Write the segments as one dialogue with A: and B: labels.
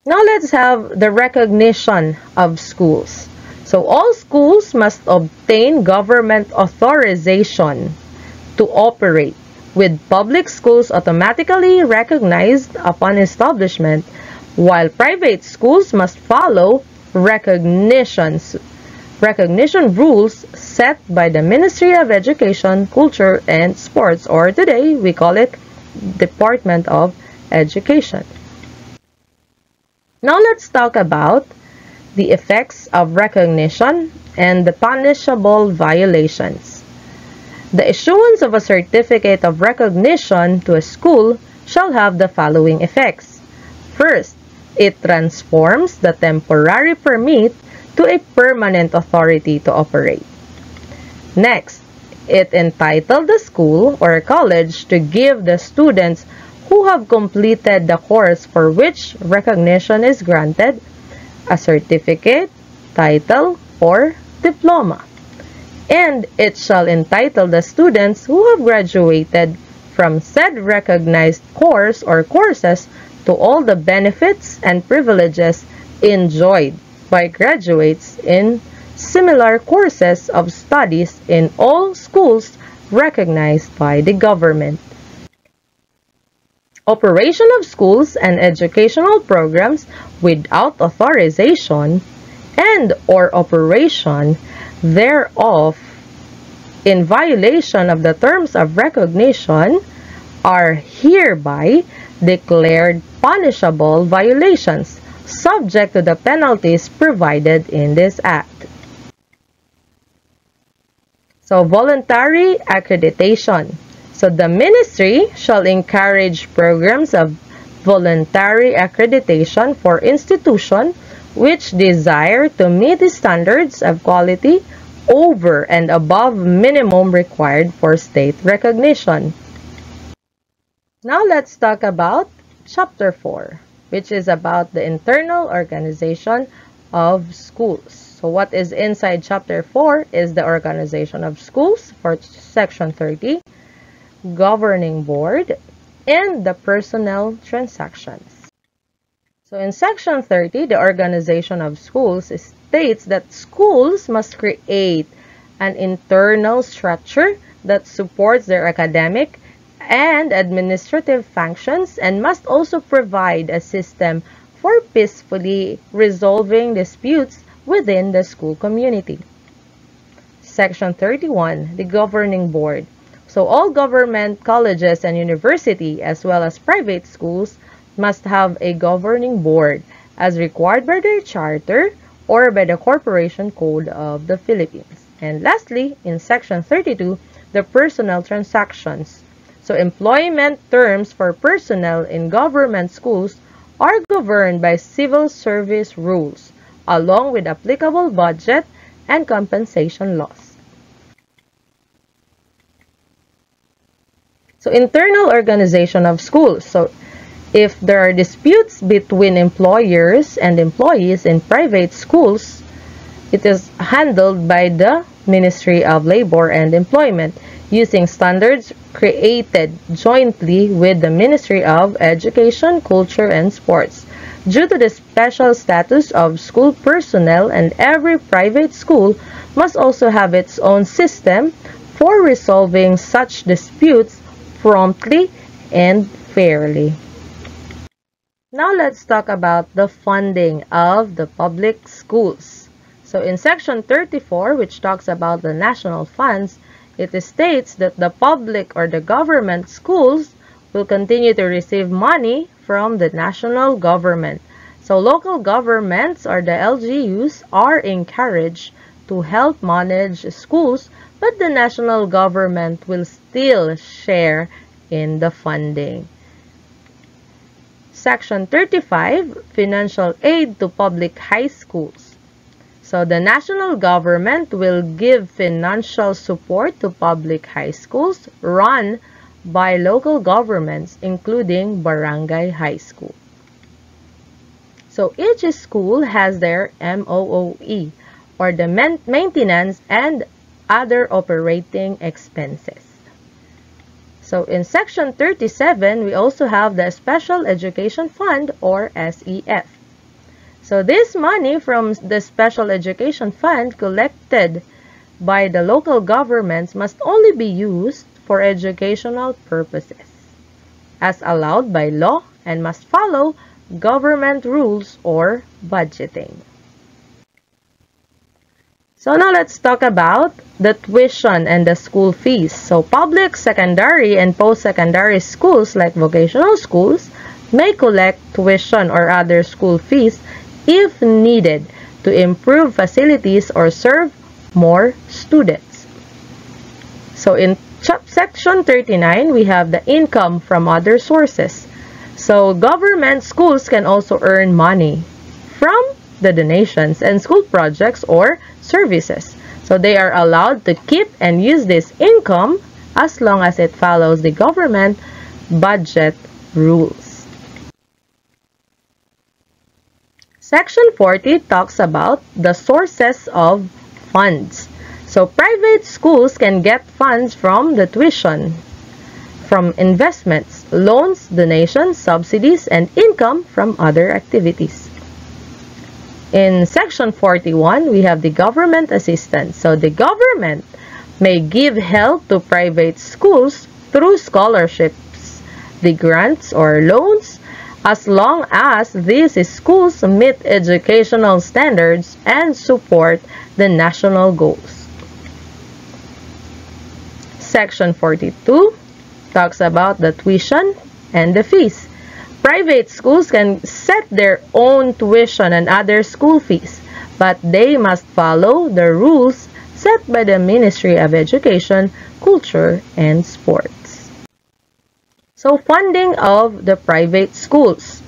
A: Now let's have the recognition of schools. So all schools must obtain government authorization to operate, with public schools automatically recognized upon establishment, while private schools must follow recognition rules set by the Ministry of Education, Culture, and Sports, or today we call it Department of Education. Now let's talk about the effects of recognition and the punishable violations. The issuance of a certificate of recognition to a school shall have the following effects. First, it transforms the temporary permit to a permanent authority to operate. Next, it entitled the school or college to give the students who have completed the course for which recognition is granted a certificate, title, or diploma. And it shall entitle the students who have graduated from said recognized course or courses to all the benefits and privileges enjoyed by graduates in similar courses of studies in all schools recognized by the government. Operation of schools and educational programs without authorization and or operation thereof in violation of the terms of recognition are hereby declared punishable violations, subject to the penalties provided in this Act. So, voluntary accreditation. So, the ministry shall encourage programs of voluntary accreditation for institutions which desire to meet the standards of quality over and above minimum required for state recognition. Now let's talk about Chapter 4, which is about the internal organization of schools. So what is inside Chapter 4 is the organization of schools for Section 30, governing board, and the personnel transactions. So in Section 30, the organization of schools states that schools must create an internal structure that supports their academic and administrative functions and must also provide a system for peacefully resolving disputes within the school community. Section 31, the governing board. So all government colleges and university as well as private schools must have a governing board as required by their charter or by the Corporation Code of the Philippines. And lastly, in Section 32, the personnel transactions. So employment terms for personnel in government schools are governed by civil service rules, along with applicable budget and compensation laws. So internal organization of schools. So if there are disputes between employers and employees in private schools, it is handled by the Ministry of Labor and Employment using standards created jointly with the Ministry of Education, Culture, and Sports. Due to the special status of school personnel, and every private school must also have its own system for resolving such disputes promptly and fairly. Now let's talk about the funding of the public schools. So in Section 34, which talks about the national funds, it states that the public or the government schools will continue to receive money from the national government. So local governments or the LGUs are encouraged to help manage schools, but the national government will still share in the funding. Section 35, financial aid to public high schools. So the national government will give financial support to public high schools run by local governments, including barangay high school. So each school has their MOOE, or the maintenance and other operating expenses. So in Section 37, we also have the Special Education Fund, or SEF. So this money from the Special Education Fund collected by the local governments must only be used for educational purposes, as allowed by law, and must follow government rules or budgeting. So now let's talk about the tuition and the school fees. So public, secondary, and post-secondary schools like vocational schools may collect tuition or other school fees if needed to improve facilities or serve more students. So in section 39, we have the income from other sources. So government schools can also earn money from the donations and school projects or services. So they are allowed to keep and use this income as long as it follows the government budget rules. Section 40 talks about the sources of funds. So private schools can get funds from the tuition, from investments, loans, donations, subsidies, and income from other activities. In section 41, we have the government assistance. So the government may give help to private schools through scholarships, the grants or loans, as long as these schools meet educational standards and support the national goals. Section 42 talks about the tuition and the fees. Private schools can set their own tuition and other school fees, but they must follow the rules set by the Ministry of Education, Culture, and Sports. So, funding of the private schools.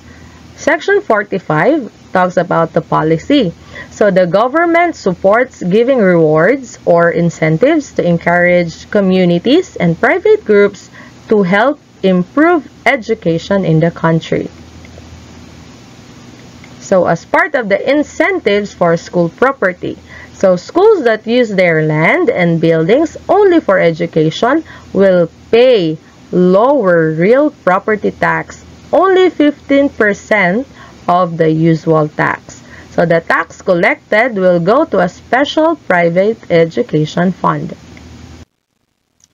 A: Section 45 talks about the policy. So, the government supports giving rewards or incentives to encourage communities and private groups to help improve education in the country. So as part of the incentives for school property, so schools that use their land and buildings only for education will pay lower real property tax, only 15% of the usual tax. So the tax collected will go to a special private education fund.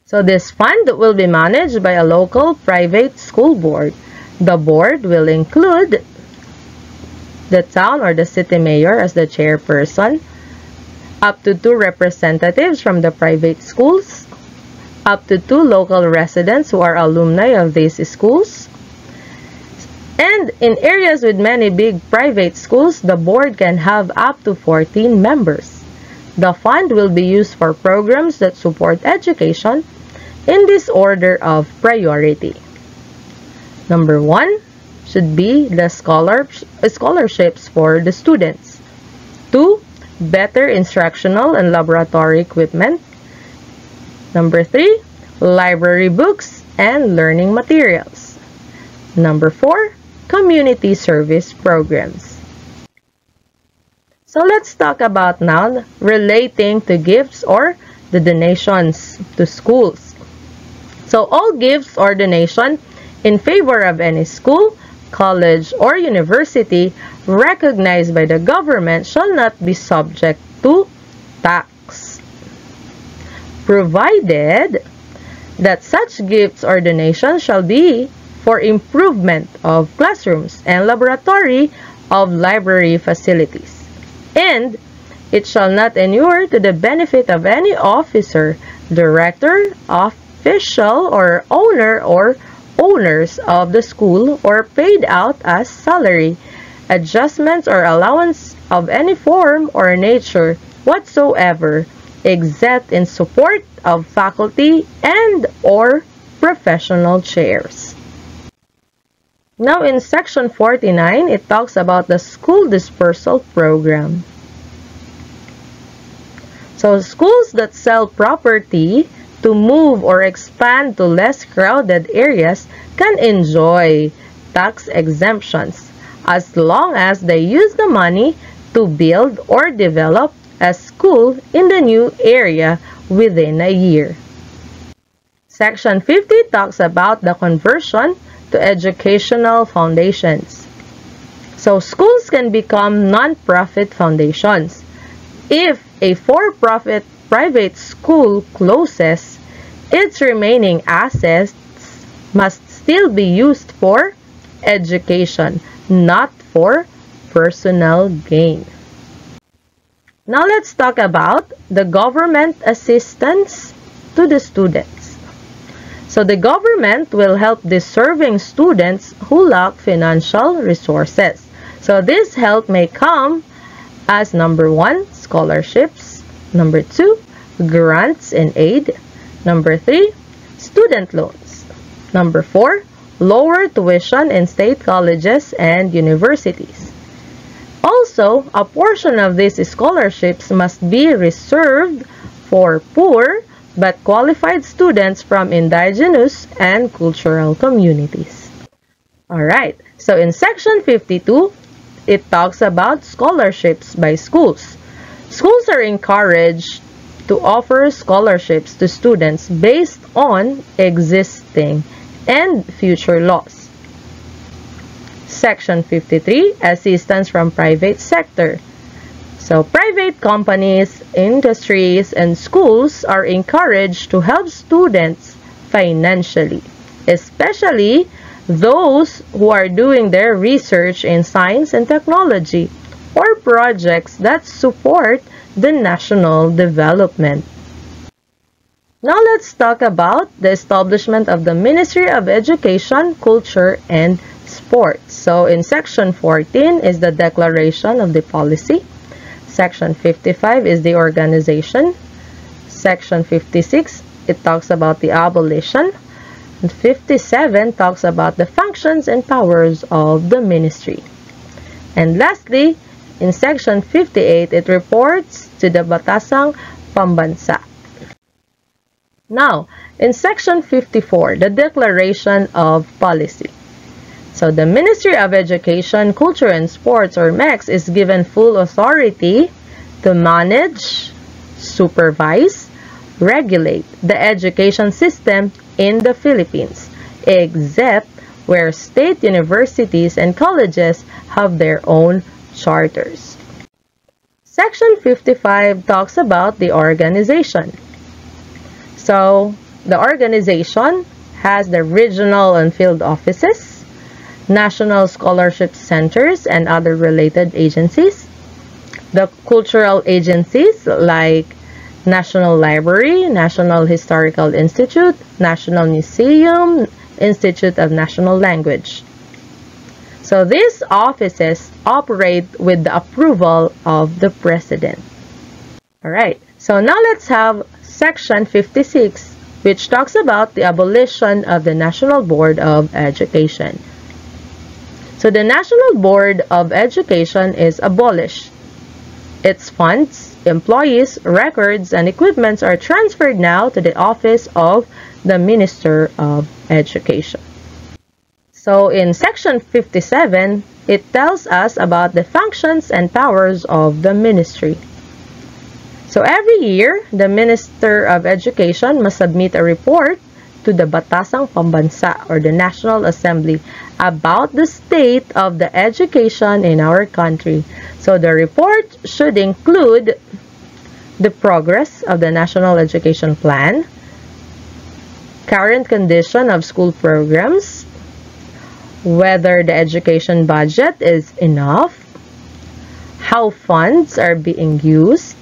A: So this fund will be managed by a local private school board. The board will include the town or the city mayor as the chairperson, up to 2 representatives from the private schools, up to 2 local residents who are alumni of these schools. And in areas with many big private schools, the board can have up to 14 members. The fund will be used for programs that support education in this order of priority. Number 1 should be the scholarships for the students. 2, better instructional and laboratory equipment. Number 3, library books and learning materials. Number 4, community service programs. So let's talk about now relating to gifts or the donations to schools. So all gifts or donation in favor of any school, college, or university recognized by the government shall not be subject to tax, provided that such gifts or donations shall be for improvement of classrooms and laboratory of library facilities, and it shall not inure to the benefit of any officer, director, official, or owner or owners of the school, or paid out as salary, adjustments, or allowance of any form or nature whatsoever, except in support of faculty and or professional chairs. Now in section 49, it talks about the school dispersal program. So schools that sell property to move or expand to less crowded areas can enjoy tax exemptions as long as they use the money to build or develop a school in the new area within a year. Section 50 talks about the conversion to educational foundations. So schools these can become non-profit foundations. If a for-profit private school closes, its remaining assets must still be used for education, not for personal gain. Now let's talk about the government assistance to the students. So the government will help deserving students who lack financial resources. So this help may come as number 1, scholarships, number 2, grants and aid, number 3, student loans, number 4, lower tuition in state colleges and universities. Also, a portion of these scholarships must be reserved for poor but qualified students from indigenous and cultural communities. Alright, so in section 52, it talks about scholarships by schools. Schools are encouraged to offer scholarships to students based on existing and future laws. Section 53, assistance from private sector. So private companies, industries, and schools are encouraged to help students financially, especially those who are doing their research in science and technology or projects that support the national development. Now let's talk about the establishment of the Ministry of Education, Culture, and Sports. So in section 14 is the declaration of the policy. Section 55 is the organization. Section 56, it talks about the abolition. And 57 talks about the functions and powers of the ministry. And lastly, in section 58, it reports to the Batasang Pambansa. Now, in section 54, the declaration of policy. So the Ministry of Education, Culture, and Sports, or MEX, is given full authority to manage, supervise, regulate the education system in the Philippines, except where state universities and colleges have their own charters. Section 55 talks about the organization. So the organization has the regional and field offices, national scholarship centers, and other related agencies. The cultural agencies like National Library, National Historical Institute, National Museum, Institute of National Language. So these offices operate with the approval of the President. Alright, so now let's have section 56, which talks about the abolition of the National Board of Education. So the National Board of Education is abolished. Its funds, employees, records, and equipments are transferred now to the office of the Minister of Education. So in section 57, it tells us about the functions and powers of the ministry. So every year, the Minister of Education must submit a report to the Batasang Pambansa, or the National Assembly, about the state of the education in our country. So the report should include the progress of the National Education Plan, current condition of school programs, whether the education budget is enough, how funds are being used,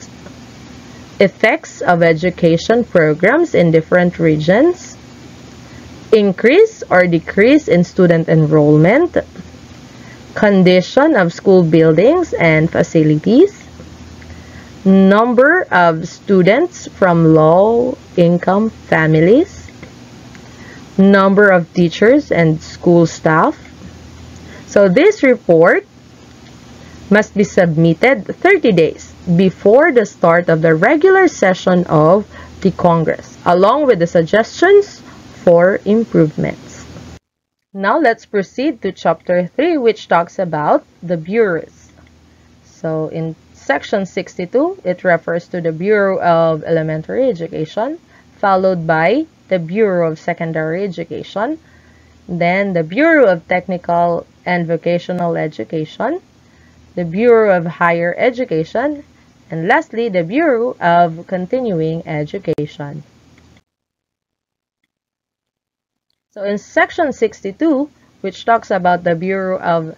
A: effects of education programs in different regions, increase or decrease in student enrollment, condition of school buildings and facilities, number of students from low-income families, number of teachers and school staff. So this report must be submitted 30 days before the start of the regular session of the Congress, along with the suggestions for improvements. Now let's proceed to chapter 3, which talks about the bureaus. So in section 62, it refers to the Bureau of Elementary Education, followed by the Bureau of Secondary Education, then the Bureau of Technical and Vocational Education, the Bureau of Higher Education, and lastly, the Bureau of Continuing Education. So in Section 62, which talks about the Bureau of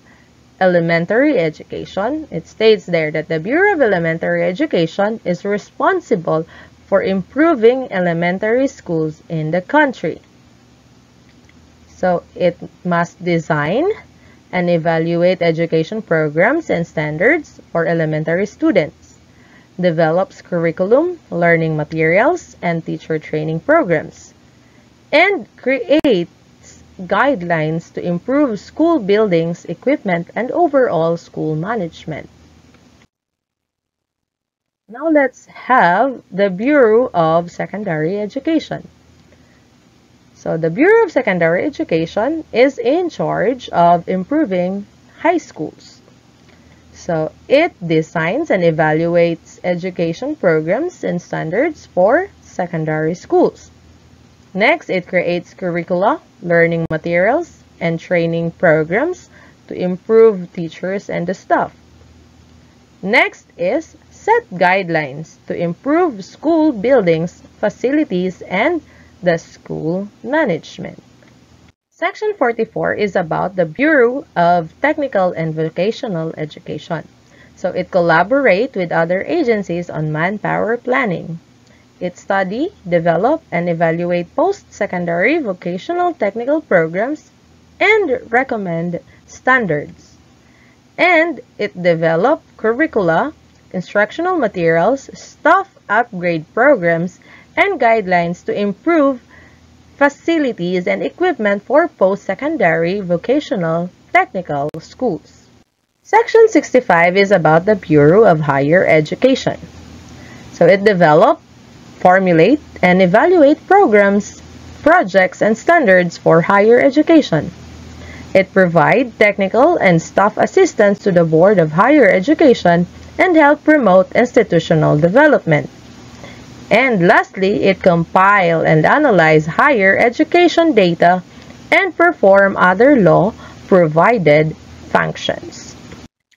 A: Elementary Education, it states there that the Bureau of Elementary Education is responsible for improving elementary schools in the country. So it must design and evaluate education programs and standards for elementary students, develops curriculum, learning materials, and teacher training programs, and creates guidelines to improve school buildings, equipment, and overall school management. Now let's have the Bureau of Secondary Education. So the Bureau of Secondary Education is in charge of improving high schools. So it designs and evaluates education programs and standards for secondary schools. Next, it creates curricula, learning materials, and training programs to improve teachers and the staff. Next is set guidelines to improve school buildings, facilities, and the school management. Section 44 is about the Bureau of Technical and Vocational Education. So it collaborates with other agencies on manpower planning. It study, develop, and evaluate post-secondary vocational technical programs and recommend standards. And it develop curricula, instructional materials, staff upgrade programs, and guidelines to improve facilities and equipment for post-secondary vocational technical schools. Section 65 is about the Bureau of Higher Education. So it develop, formulate, and evaluate programs, projects, and standards for higher education. It provides technical and staff assistance to the Board of Higher Education and help promote institutional development. And lastly, it compile and analyze higher education data and perform other law-provided functions.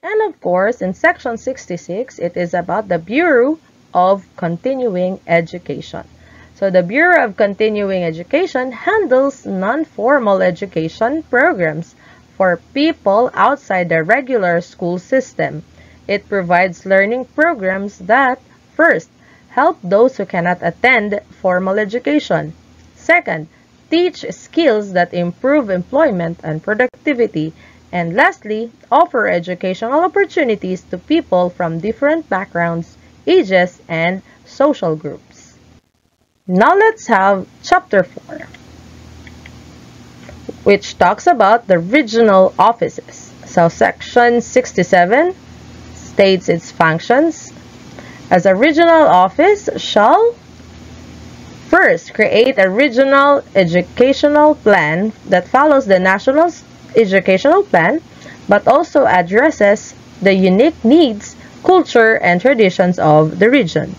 A: And of course, in Section 66, it is about the Bureau of Continuing Education. So the Bureau of Continuing Education handles non-formal education programs for people outside the regular school system. It provides learning programs that, first, help those who cannot attend formal education. Second, teach skills that improve employment and productivity. And lastly, offer educational opportunities to people from different backgrounds, ages, and social groups. Now let's have Chapter 4, which talks about the regional offices. So Section 67 states its functions. As a regional office shall first create a regional educational plan that follows the national educational plan, but also addresses the unique needs, culture, and traditions of the region.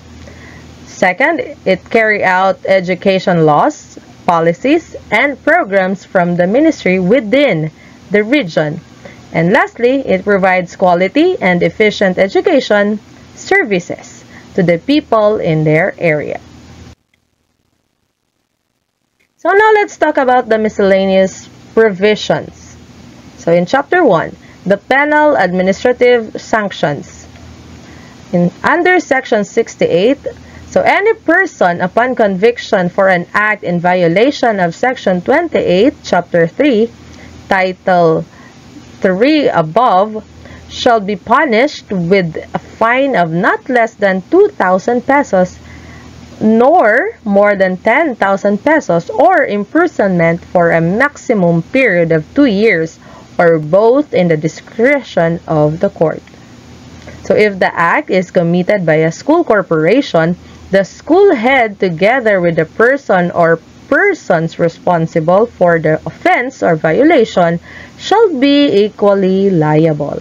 A: Second, it carry out education laws, policies, and programs from the ministry within the region. And lastly, it provides quality and efficient education services to the people in their area. So now let's talk about the miscellaneous provisions. So in Chapter 1, the penal administrative sanctions. Under Section 68, so any person upon conviction for an act in violation of Section 28, Chapter 3, Title 3 above, shall be punished with a fine of not less than 2,000 pesos nor more than 10,000 pesos or imprisonment for a maximum period of 2 years or both in the discretion of the court. So if the act is committed by a school corporation, the school head together with the person or persons responsible for the offense or violation shall be equally liable.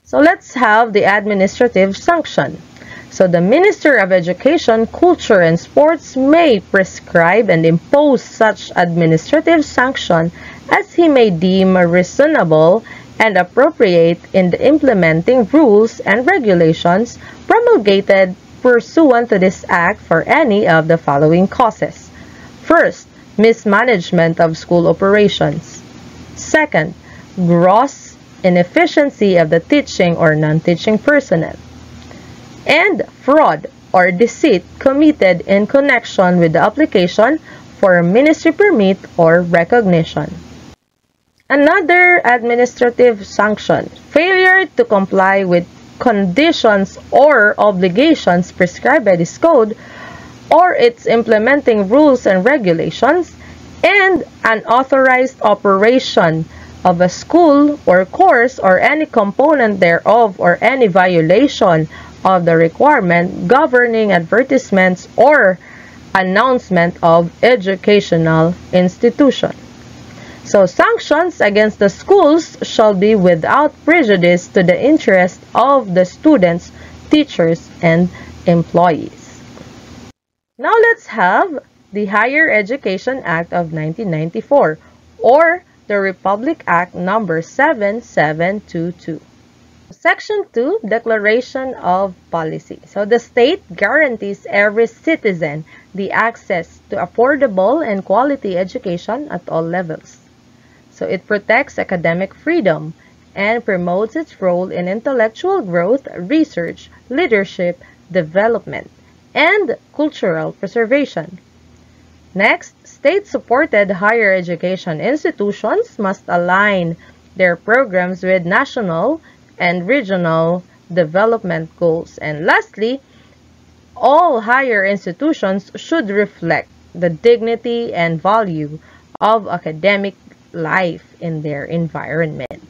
A: So let's have the administrative sanction. So the Minister of Education, Culture, and Sports may prescribe and impose such administrative sanction as he may deem reasonable and appropriate in the implementing rules and regulations promulgated pursuant to this Act for any of the following causes. First, mismanagement of school operations. Second, gross inefficiency of the teaching or non-teaching personnel. And fraud or deceit committed in connection with the application for a ministry permit or recognition. Another administrative sanction, failure to comply with conditions or obligations prescribed by this code or its implementing rules and regulations, and unauthorized operation of a school or course or any component thereof, or any violation of the requirement governing advertisements or announcement of educational institution. So sanctions against the schools shall be without prejudice to the interest of the students, teachers, and employees. Now let's have the Higher Education Act of 1994, or the Republic Act number 7722. Section 2, Declaration of Policy. So the state guarantees every citizen the access to affordable and quality education at all levels. So it protects academic freedom and promotes its role in intellectual growth, research, leadership, development, and cultural preservation. Next, state-supported higher education institutions must align their programs with national and regional development goals. And lastly, all higher institutions should reflect the dignity and value of academic life in their environment.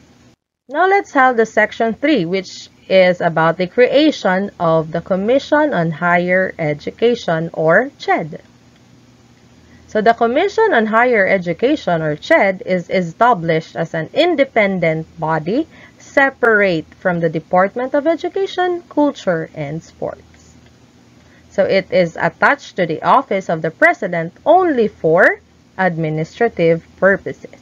A: Now let's have the section 3, which is about the creation of the Commission on Higher Education, or CHED. So the Commission on Higher Education, or CHED, is established as an independent body separate from the Department of Education, Culture, and Sports. So it is attached to the office of the President only for administrative purposes.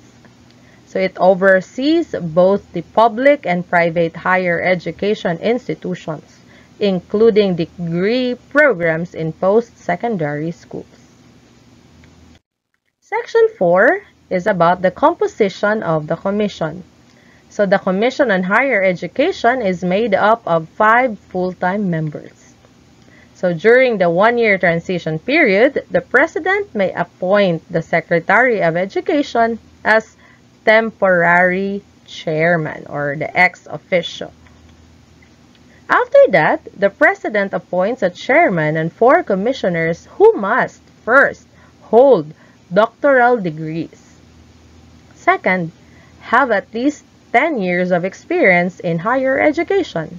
A: So it oversees both the public and private higher education institutions, including degree programs in post-secondary schools. Section 4 is about the composition of the Commission. So the Commission on Higher Education is made up of 5 full-time members. So during the one-year transition period, the President may appoint the Secretary of Education as temporary chairman, or the ex officio. After that, the President appoints a chairman and 4 commissioners who must first hold doctoral degrees. Second, have at least 10 years of experience in higher education.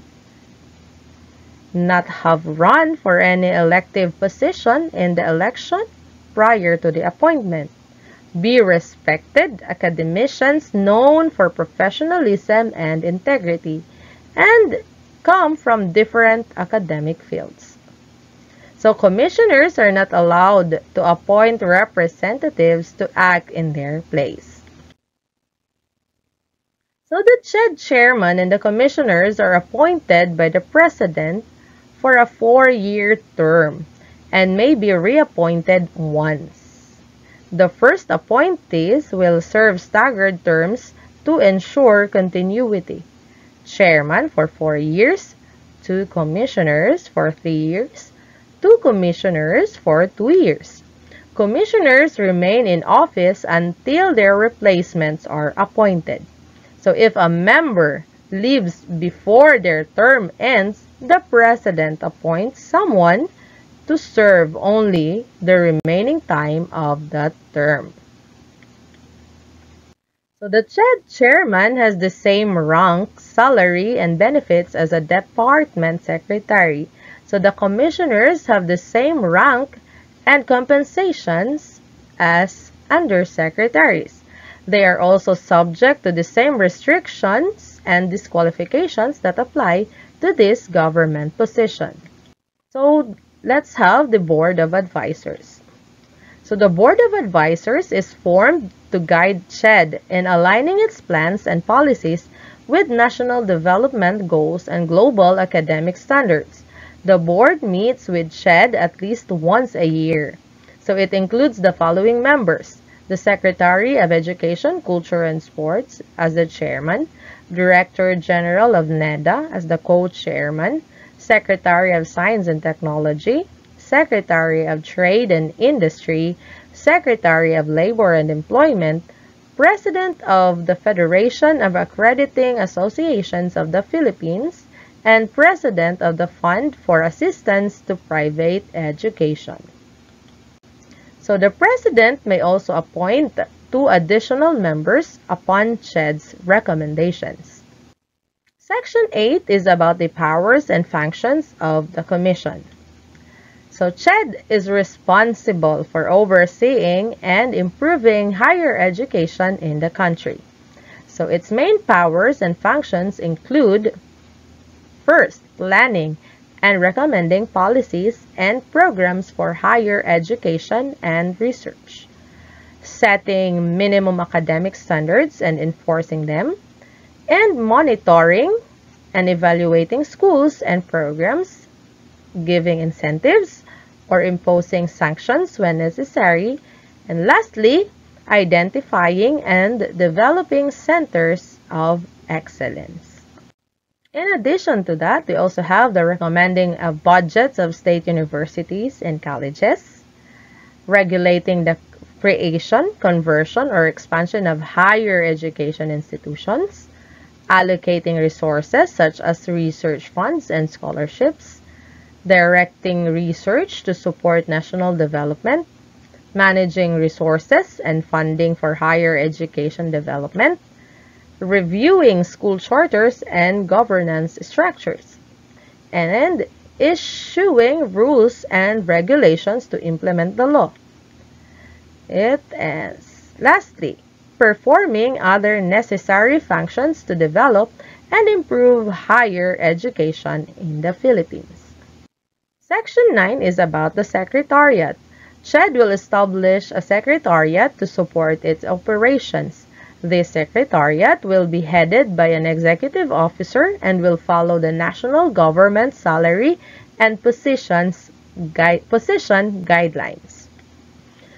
A: Not have run for any elective position in the election prior to the appointment. Be respected academicians known for professionalism and integrity, and come from different academic fields. So commissioners are not allowed to appoint representatives to act in their place. So the CHED chairman and the commissioners are appointed by the President for a 4-year term and may be reappointed once. The first appointees will serve staggered terms to ensure continuity. Chairman for 4 years, 2 commissioners for 3 years, 2 commissioners for 2 years. Commissioners remain in office until their replacements are appointed. So if a member leaves before their term ends, the President appoints someone to serve only the remaining time of that term. So the CHED chairman has the same rank, salary, and benefits as a department secretary. So the commissioners have the same rank and compensations as undersecretaries. They are also subject to the same restrictions and disqualifications that apply to this government position. So let's have the Board of Advisors. So the Board of Advisors is formed to guide CHED in aligning its plans and policies with national development goals and global academic standards. The board meets with CHED at least once a year. So it includes the following members: the Secretary of Education, Culture, and Sports as the chairman, Director General of NEDA as the co-chairman, Secretary of Science and Technology, Secretary of Trade and Industry, Secretary of Labor and Employment, President of the Federation of Accrediting Associations of the Philippines, and President of the Fund for Assistance to Private Education. So the President may also appoint 2 additional members upon CHED's recommendations. Section 8 is about the powers and functions of the Commission. So CHED is responsible for overseeing and improving higher education in the country. So its main powers and functions include: first, planning and recommending policies and programs for higher education and research, setting minimum academic standards and enforcing them, and monitoring and evaluating schools and programs, giving incentives or imposing sanctions when necessary, and lastly, identifying and developing centers of excellence. In addition to that, we also have the recommending of budgets of state universities and colleges, regulating the creation, conversion, or expansion of higher education institutions, allocating resources such as research funds and scholarships, directing research to support national development, managing resources and funding for higher education development, reviewing school charters and governance structures, and issuing rules and regulations to implement the law. Lastly, performing other necessary functions to develop and improve higher education in the Philippines. Section 9 is about the Secretariat. CHED will establish a Secretariat to support its operations. This Secretariat will be headed by an executive officer and will follow the national government salary and position guidelines.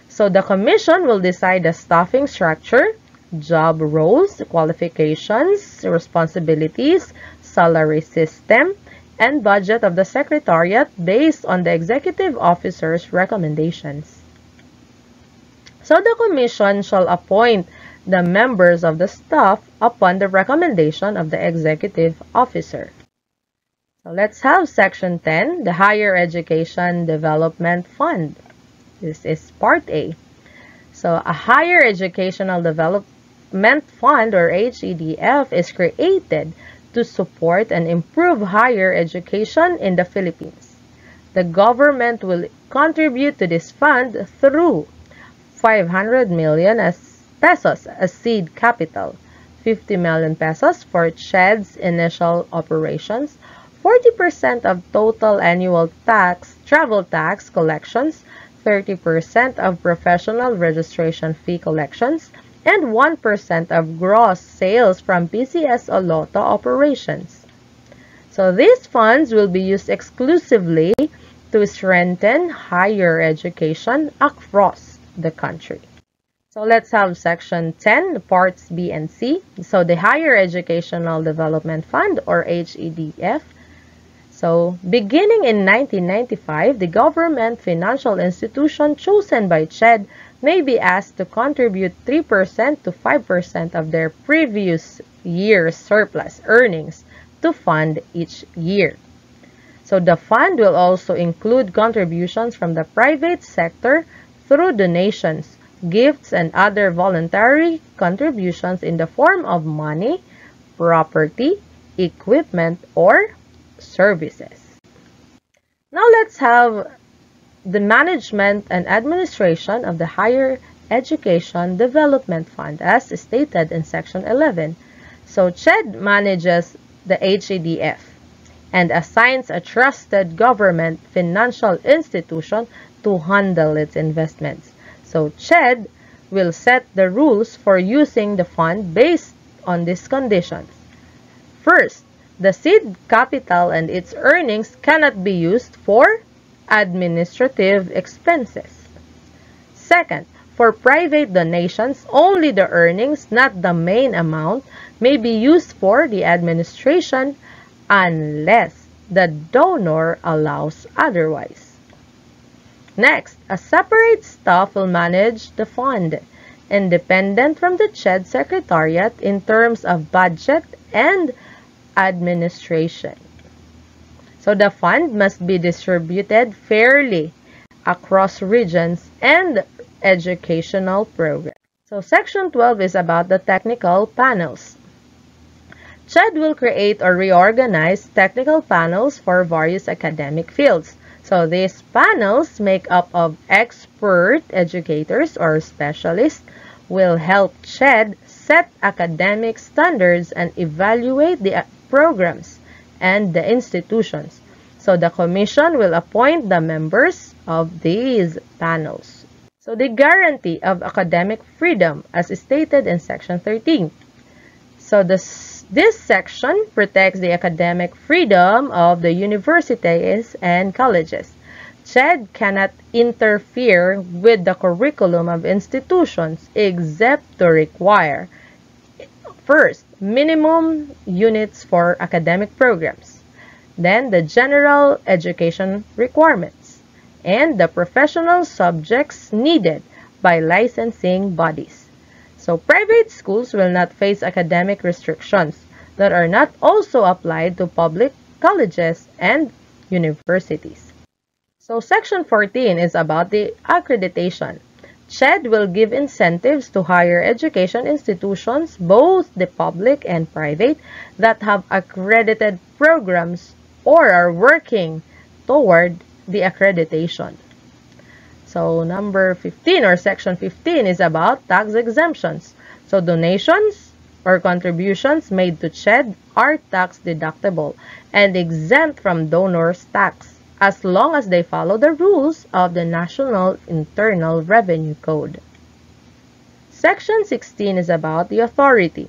A: So the Commission will decide the staffing structure, job roles, qualifications, responsibilities, salary system, and budget of the Secretariat based on the executive officer's recommendations. So the Commission shall appoint the members of the staff upon the recommendation of the executive officer. So let's have Section 10, the Higher Education Development Fund. This is Part A. So a Higher Educational Development Fund, or HEDF, is created to support and improve higher education in the Philippines. The government will contribute to this fund through 500 million pesos as seed capital, 50 million pesos for CHED's initial operations, 40% of total annual travel tax collections, 30% of professional registration fee collections, and 1% of gross sales from PCS o Lotto operations. So these funds will be used exclusively to strengthen higher education across the country. So let's have Section 10, Parts B and C. So the Higher Educational Development Fund, or HEDF. So beginning in 1995, the government financial institution chosen by CHED may be asked to contribute 3% to 5% of their previous year's surplus earnings to fund each year. So the fund will also include contributions from the private sector through donations, gifts, and other voluntary contributions in the form of money, property, equipment, or services. Now let's have the management and administration of the Higher Education Development Fund as stated in Section 11. So CHED manages the HEDF and assigns a trusted government financial institution to handle its investments. So CHED will set the rules for using the fund based on these conditions. First, the seed capital and its earnings cannot be used for administrative expenses. Second, for private donations, only the earnings, not the main amount, may be used for the administration unless the donor allows otherwise. Next, a separate staff will manage the fund, independent from the CHED Secretariat in terms of budget and administration. So the fund must be distributed fairly across regions and educational programs. So Section 12 is about the technical panels. CHED will create or reorganize technical panels for various academic fields. So these panels, make up of expert educators or specialists, will help CHED set academic standards and evaluate the programs and the institutions. So the commission will appoint the members of these panels. So the guarantee of academic freedom as stated in Section 13. So this section protects the academic freedom of the universities and colleges. CHED cannot interfere with the curriculum of institutions except to require, first, minimum units for academic programs, then the general education requirements, and the professional subjects needed by licensing bodies. So private schools will not face academic restrictions that are not also applied to public colleges and universities. So Section 14 is about the accreditation. CHED will give incentives to higher education institutions, both the public and private, that have accredited programs or are working toward the accreditation. So number 15 or Section 15 is about tax exemptions. So donations or contributions made to CHED are tax deductible and exempt from donors' tax as long as they follow the rules of the National Internal Revenue Code. Section 16 is about the authority.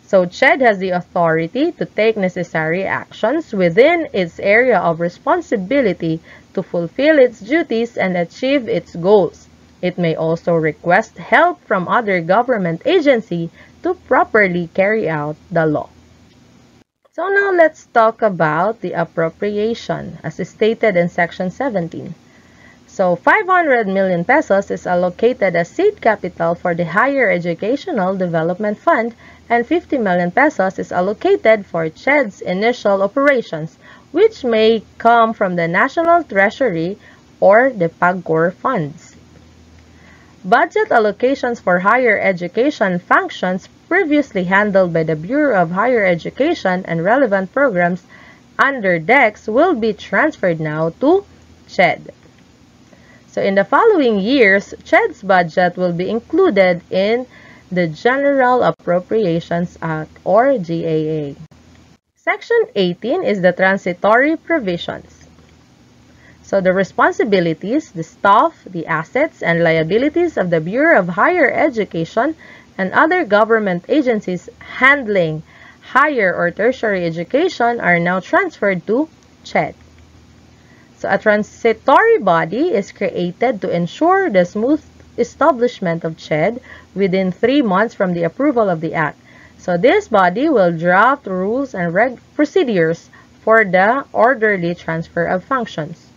A: So CHED has the authority to take necessary actions within its area of responsibility to fulfill its duties and achieve its goals. It may also request help from other government agencies to properly carry out the law. So now let's talk about the appropriation as stated in Section 17. So 500 million pesos is allocated as seed capital for the Higher Educational Development Fund and 50 million pesos is allocated for CHED's initial operations, which may come from the National Treasury or the PAGCOR funds. Budget allocations for higher education functions previously handled by the Bureau of Higher Education and relevant programs under DEX will be transferred now to CHED. So in the following years, CHED's budget will be included in the General Appropriations Act or GAA. Section 18 is the transitory provisions. So the responsibilities, the staff, the assets, and liabilities of the Bureau of Higher Education and other government agencies handling higher or tertiary education are now transferred to CHED. So a transitory body is created to ensure the smooth establishment of CHED within 3 months from the approval of the Act. So this body will draft rules and procedures for the orderly transfer of functions.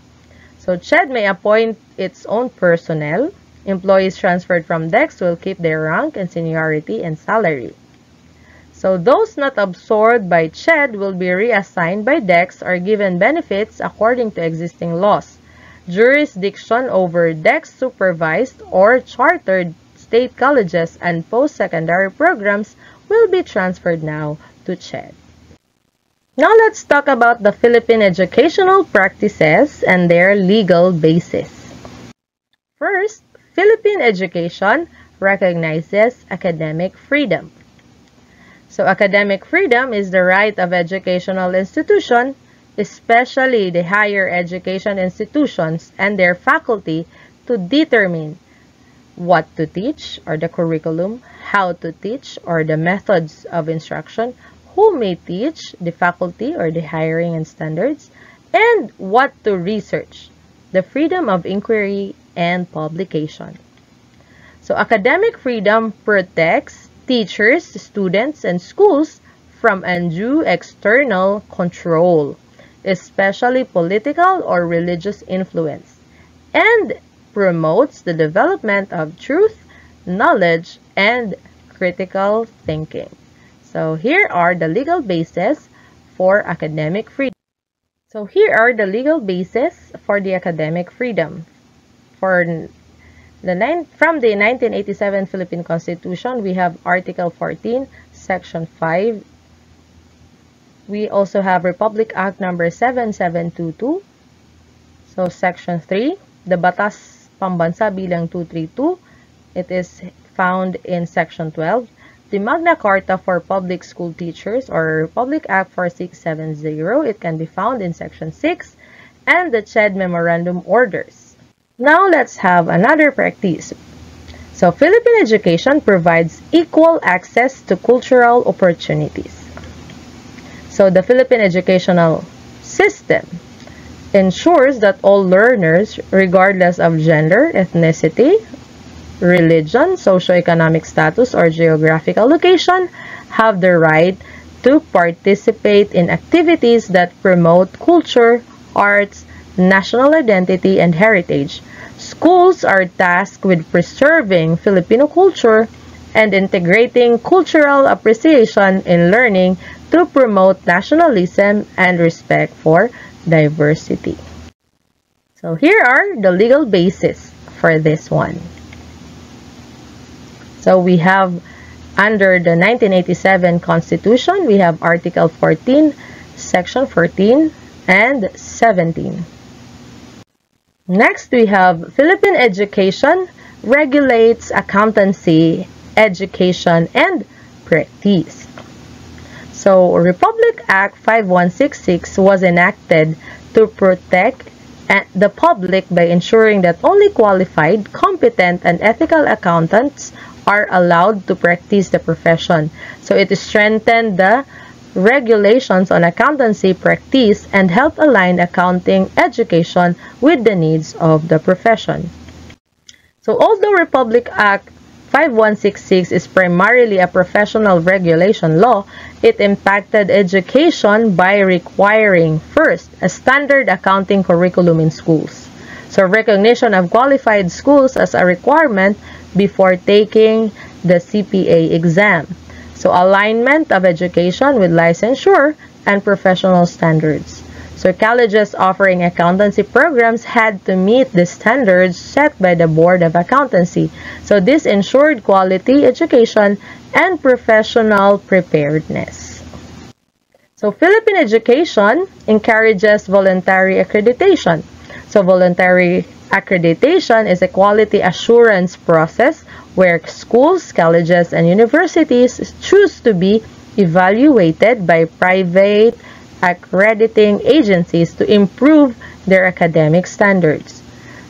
A: So CHED may appoint its own personnel. Employees transferred from DEX will keep their rank and seniority and salary. So those not absorbed by CHED will be reassigned by DEX or given benefits according to existing laws. Jurisdiction over DEX supervised or chartered state colleges and post-secondary programs will be transferred now to CHED. Now let's talk about the Philippine educational practices and their legal basis. First, Philippine education recognizes academic freedom. So academic freedom is the right of educational institution, especially the higher education institutions and their faculty, to determine what to teach or the curriculum, how to teach or the methods of instruction, who may teach, the faculty or the hiring and standards, and what to research, the freedom of inquiry and publication. So academic freedom protects teachers, students, and schools from undue external control, especially political or religious influence, and promotes the development of truth, knowledge, and critical thinking. So here are the legal bases for academic freedom. So here are the legal bases for the academic freedom. From the 1987 Philippine Constitution, we have Article 14, Section 5. We also have Republic Act number 7722. So Section 3, the Batas Pambansa bilang 232. It is found in Section 12. The Magna Carta for Public School Teachers or Republic Act 4670, it can be found in Section 6, and the CHED Memorandum Orders. Now let's have another practice. So Philippine education provides equal access to cultural opportunities. So the Philippine educational system ensures that all learners, regardless of gender, ethnicity, religion, socioeconomic status, or geographical location, have the right to participate in activities that promote culture, arts, national identity, and heritage. Schools are tasked with preserving Filipino culture and integrating cultural appreciation in learning to promote nationalism and respect for diversity. So here are the legal basis for this one. So we have under the 1987 Constitution, we have Article 14, Section 14, and 17. Next, we have Philippine education regulates accountancy, education, and practice. So Republic Act 5166 was enacted to protect the public by ensuring that only qualified, competent, and ethical accountants are allowed to practice the profession. So it strengthened the regulations on accountancy practice and helped align accounting education with the needs of the profession. So although Republic Act 5166 is primarily a professional regulation law, it impacted education by requiring, first, a standard accounting curriculum in schools. So recognition of qualified schools as a requirement before taking the CPA exam. So alignment of education with licensure and professional standards. So colleges offering accountancy programs had to meet the standards set by the Board of Accountancy. So this ensured quality education and professional preparedness. So Philippine education encourages voluntary accreditation. So voluntary accreditation is a quality assurance process where schools, colleges, and universities choose to be evaluated by private accrediting agencies to improve their academic standards.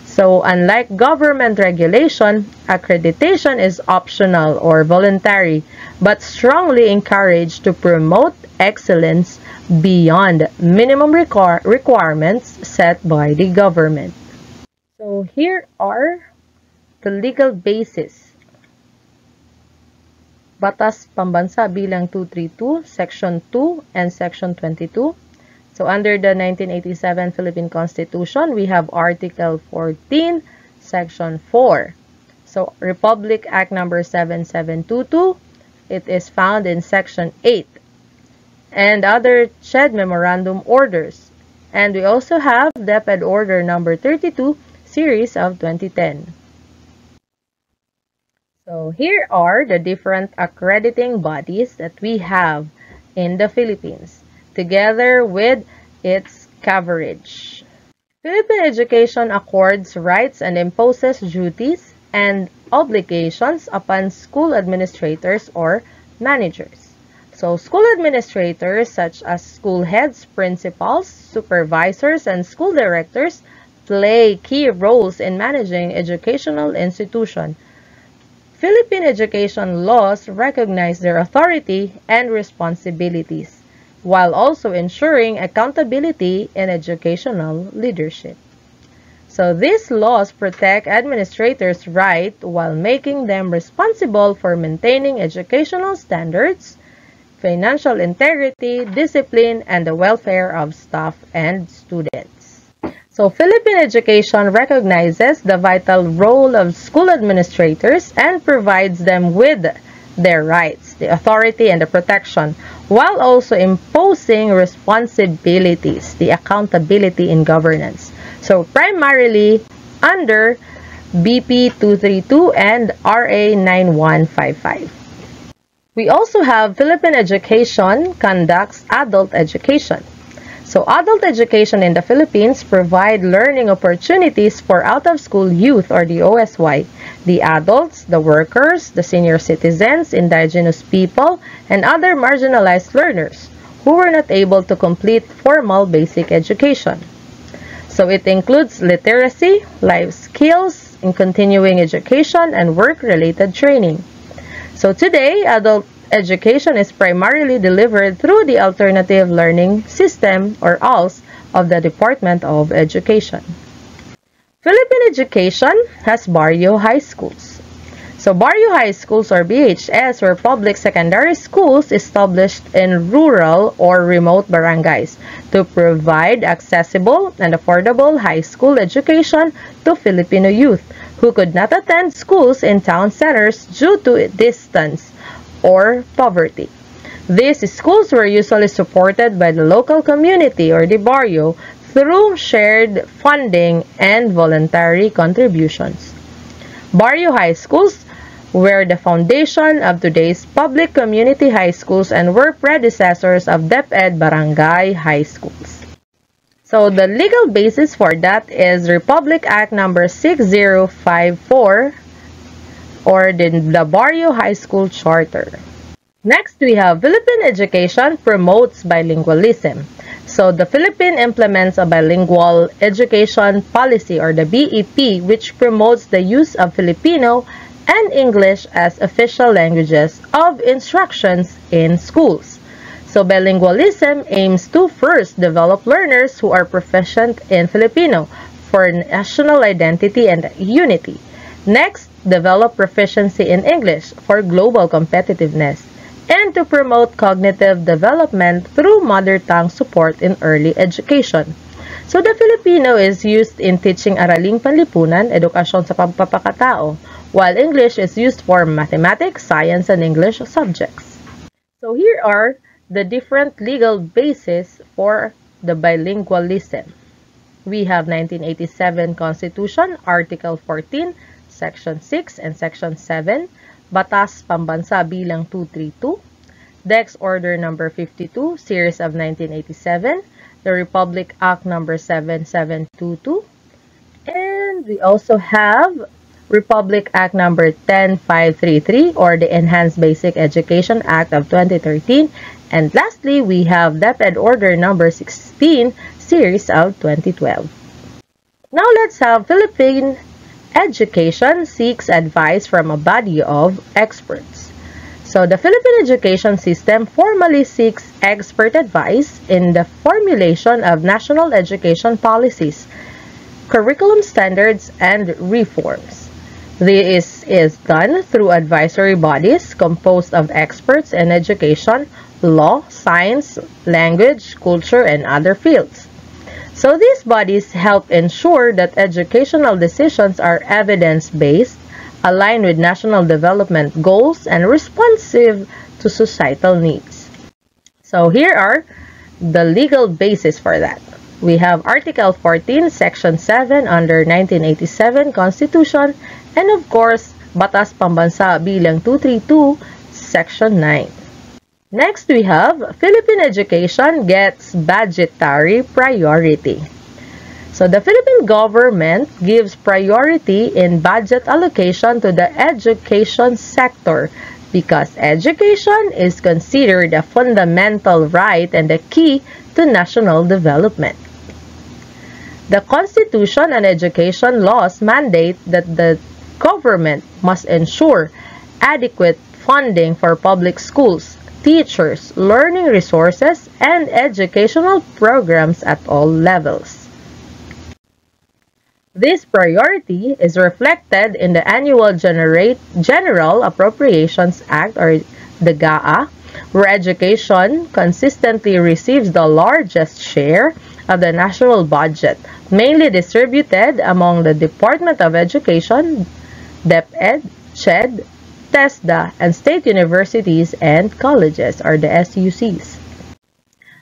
A: So unlike government regulation, accreditation is optional or voluntary, but strongly encouraged to promote excellence beyond minimum requirements set by the government. So here are the legal basis. Batas Pambansa bilang 232, Section 2 and Section 22. So under the 1987 Philippine Constitution, we have Article 14, Section 4. So Republic Act number 7722, it is found in Section 8. And other CHED Memorandum Orders. And we also have DepEd Order number 32, Series of 2010. So here are the different accrediting bodies that we have in the Philippines, together with its coverage. Philippine education accords rights and imposes duties and obligations upon school administrators or managers. So school administrators such as school heads, principals, supervisors, and school directors play key roles in managing educational institutions. Philippine education laws recognize their authority and responsibilities, while also ensuring accountability in educational leadership. So these laws protect administrators' rights while making them responsible for maintaining educational standards, financial integrity, discipline, and the welfare of staff and students. So Philippine education recognizes the vital role of school administrators and provides them with their rights, the authority, and the protection, while also imposing responsibilities, the accountability in governance. So primarily under BP 232 and RA 9155. We also have Philippine education conducts adult education. So adult education in the Philippines provide learning opportunities for out-of-school youth or the OSY, the adults, the workers, the senior citizens, indigenous people, and other marginalized learners who were not able to complete formal basic education. So it includes literacy, life skills, and continuing education and work-related training. So today, adult education is primarily delivered through the Alternative Learning System or ALS of the Department of Education. Philippine education has barrio high schools. So barrio high schools or BHS were public secondary schools established in rural or remote barangays to provide accessible and affordable high school education to Filipino youth who could not attend schools in town centers due to distance or poverty. These schools were usually supported by the local community or the barrio through shared funding and voluntary contributions. Barrio high schools were the foundation of today's public community high schools and were predecessors of DepEd barangay high schools. So the legal basis for that is Republic Act number 6054 or the Barrio High School Charter. Next, we have Philippine education promotes bilingualism. So the Philippines implements a bilingual education policy or the BEP which promotes the use of Filipino and English as official languages of instructions in schools. So bilingualism aims to first develop learners who are proficient in Filipino for national identity and unity. Next, develop proficiency in English for global competitiveness, and to promote cognitive development through mother tongue support in early education. So the Filipino is used in teaching araling panlipunan, edukasyon sa pagpapakatao, while English is used for mathematics, science, and English subjects. So here are the different legal bases for the bilingualism. We have 1987 Constitution, Article 14, Section 6 and Section 7, Batas Pambansa Bilang 232, Dex Order number 52, Series of 1987, the Republic Act number 7722, and we also have Republic Act number 10533 or the Enhanced Basic Education Act of 2013, and lastly we have DepEd Order number 16, Series of 2012. Now let's have Philippine education seeks advice from a body of experts. So the Philippine education system formally seeks expert advice in the formulation of national education policies, curriculum standards, and reforms. This is done through advisory bodies composed of experts in education, law, science, language, culture, and other fields. So these bodies help ensure that educational decisions are evidence-based, aligned with national development goals, and responsive to societal needs. So here are the legal basis for that. We have Article 14, Section 7 under 1987 Constitution, and of course, Batas Pambansa Bilang 232, Section 9. Next, we have Philippine education gets budgetary priority. So the Philippine government gives priority in budget allocation to the education sector because education is considered a fundamental right and a key to national development. The Constitution and education laws mandate that the government must ensure adequate funding for public schools, teachers, learning resources, and educational programs at all levels. This priority is reflected in the Annual General Appropriations Act, or the GAA, where education consistently receives the largest share of the national budget, mainly distributed among the Department of Education, DepEd, CHED, TESDA, and state universities and colleges, or the SUCs.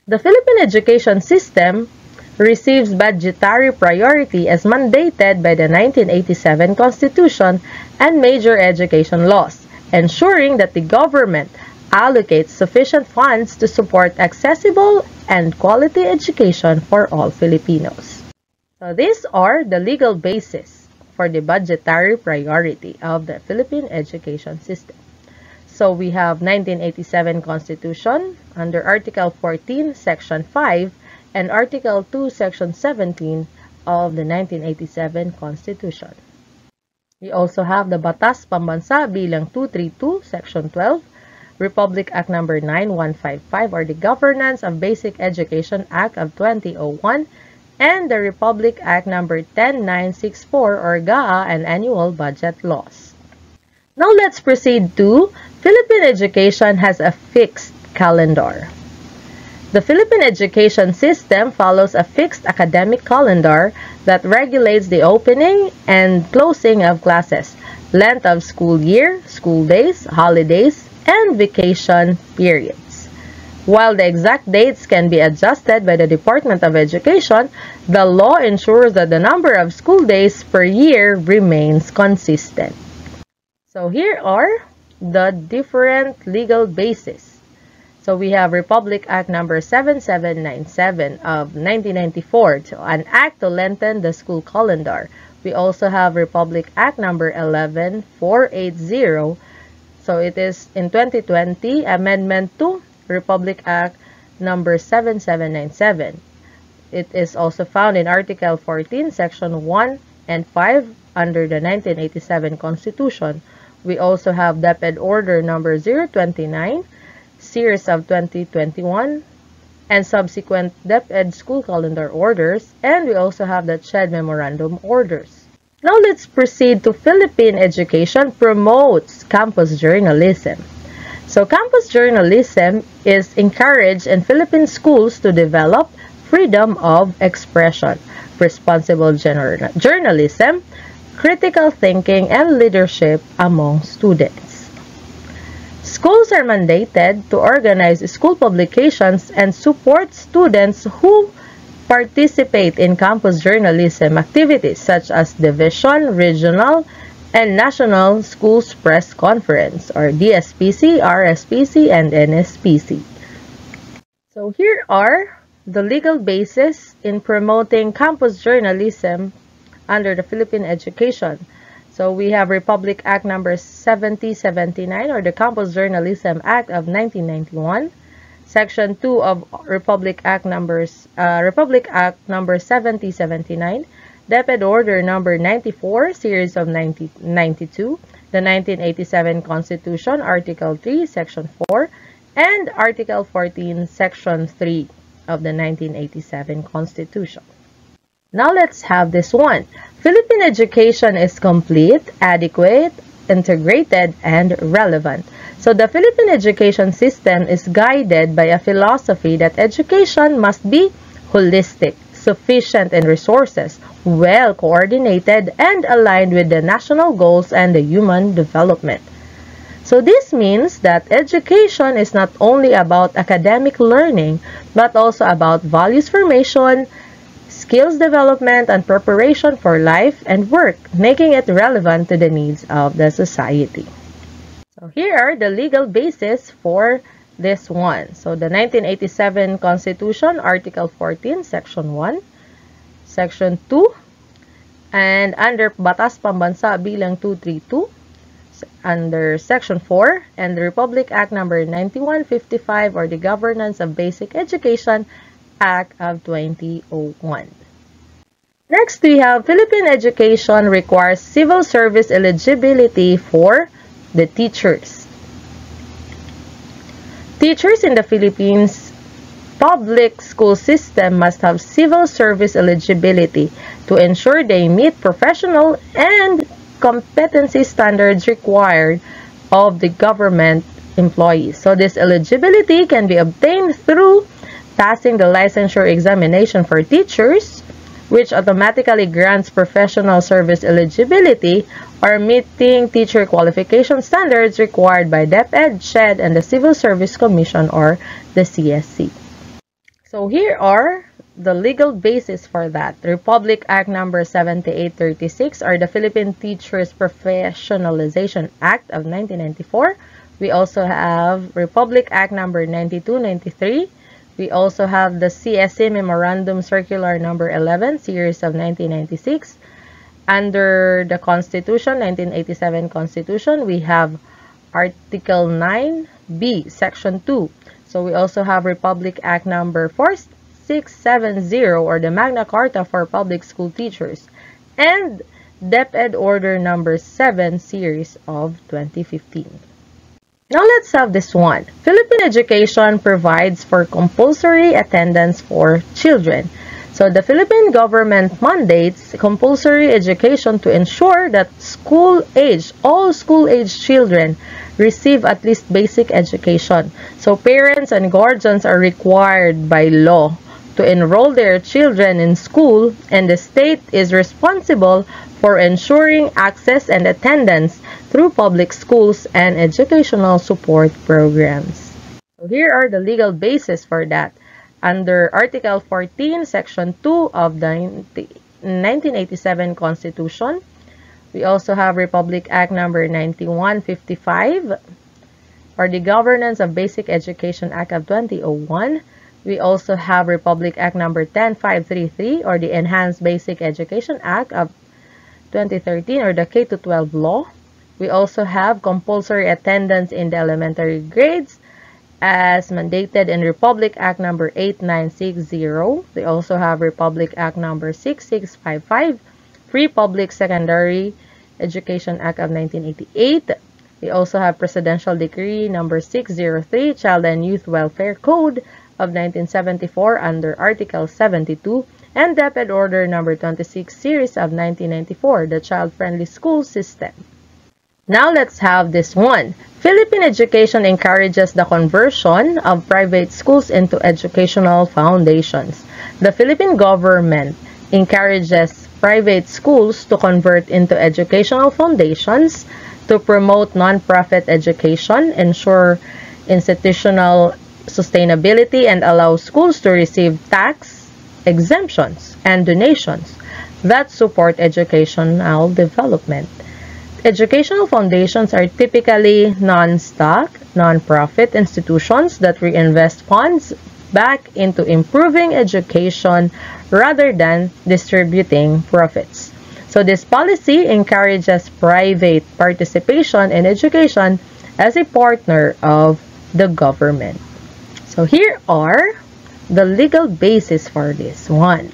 A: The Philippine education system receives budgetary priority as mandated by the 1987 Constitution and major education laws, ensuring that the government allocates sufficient funds to support accessible and quality education for all Filipinos. So these are the legal basis for the budgetary priority of the Philippine education system. So we have 1987 Constitution under Article 14, Section 5, and Article 2, Section 17 of the 1987 Constitution. We also have the Batas Pambansa Bilang 232, Section 12, Republic Act Number 9155, or the Governance of Basic Education Act of 2001, and the Republic Act Number 10964, or GAA, and Annual Budget Laws. Now let's proceed to Philippine education has a fixed calendar. The Philippine education system follows a fixed academic calendar that regulates the opening and closing of classes, length of school year, school days, holidays, and vacation periods. While the exact dates can be adjusted by the Department of Education, the law ensures that the number of school days per year remains consistent. So here are the different legal bases. So we have Republic Act Number 7797 of 1994, an act to lengthen the school calendar. We also have Republic Act Number 11480. So it is in 2020, amendment to Republic Act Number 7797. It is also found in Article 14, Section 1 and 5 under the 1987 Constitution. We also have DepEd Order Number 029, Series of 2021, and subsequent DepEd School Calendar Orders, and we also have the CHED Memorandum Orders. Now let's proceed to Philippine education promotes campus journalism. So campus journalism is encouraged in Philippine schools to develop freedom of expression, responsible journalism, critical thinking, and leadership among students. Schools are mandated to organize school publications and support students who participate in campus journalism activities such as division, regional, and national schools press conference, or DSPC, RSPC, and NSPC. So here are the legal basis in promoting campus journalism under the Philippine education. So we have Republic Act Number 7079, or the Campus Journalism Act of 1991, Section 2 of Republic Act Number 7079, DepEd Order Number 94, Series of 1992, the 1987 Constitution, Article 3, Section 4, and Article 14, Section 3 of the 1987 Constitution. Now let's have this one. Philippine education is complete, adequate, integrated, and relevant. So the Philippine education system is guided by a philosophy that education must be holistic, sufficient in resources, well coordinated, and aligned with the national goals and the human development. So this means that education is not only about academic learning, but also about values formation, skills development, and preparation for life and work, making it relevant to the needs of the society. So here are the legal basis for this one. So the 1987 Constitution, Article 14, Section 1, Section 2, and under Batas Pambansa Bilang 232, under Section 4, and the Republic Act Number 9155, or the Governance of Basic Education Act of 2001. Next, we have Philippine education requires civil service eligibility for the teachers. Teachers in the Philippines public school system must have civil service eligibility to ensure they meet professional and competency standards required of the government employees. So this eligibility can be obtained through passing the licensure examination for teachers, which automatically grants professional service eligibility, or meeting teacher qualification standards required by DepEd, SHED, and the Civil Service Commission, or the CSC. So here are the legal basis for that. Republic Act number 7836, or the Philippine Teachers Professionalization Act of 1994. We also have Republic Act number 9293. We also have the CSC Memorandum Circular number 11, series of 1996. Under the Constitution, 1987 Constitution, we have Article 9B, Section 2. So we also have Republic Act number 4670, or the Magna Carta for Public School Teachers, and DepEd Order number 7, series of 2015. Now let's have this one. Philippine education provides for compulsory attendance for children. So the Philippine government mandates compulsory education to ensure that all school-age children receive at least basic education. So parents and guardians are required by law to enroll their children in school, and the state is responsible for ensuring access and attendance through public schools and educational support programs. So here are the legal basis for that. Under Article 14, Section 2 of the 1987 Constitution, we also have Republic Act number 9155, or the Governance of Basic Education Act of 2001. We also have Republic Act number 10533, or the Enhanced Basic Education Act of 2013, or the K-12 law. We also have compulsory attendance in the elementary grades as mandated in Republic Act number 8960. We also have Republic Act number 6655, Free Public Secondary Education Act of 1988. We also have Presidential Decree number 603, Child and Youth Welfare Code of 1974 under Article 72, and DepEd Order number 26, series of 1994, the Child-Friendly School System. Now let's have this one. Philippine education encourages the conversion of private schools into educational foundations. The Philippine government encourages private schools to convert into educational foundations to promote non-profit education, ensure institutional sustainability, and allow schools to receive tax exemptions and donations that support educational development. Educational foundations are typically non-stock, non-profit institutions that reinvest funds back into improving education rather than distributing profits. So this policy encourages private participation in education as a partner of the government. So here are the legal basis for this one.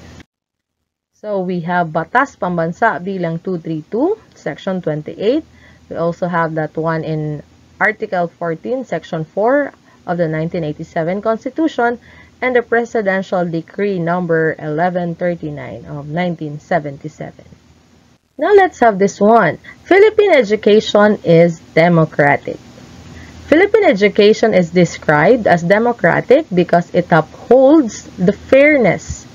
A: So we have Batas Pambansa bilang 232, Section 28. We also have that one in Article 14, Section 4 of the 1987 Constitution, and the Presidential Decree number 1139 of 1977. Now let's have this one. Philippine education is democratic. Philippine education is described as democratic because it upholds the fairness,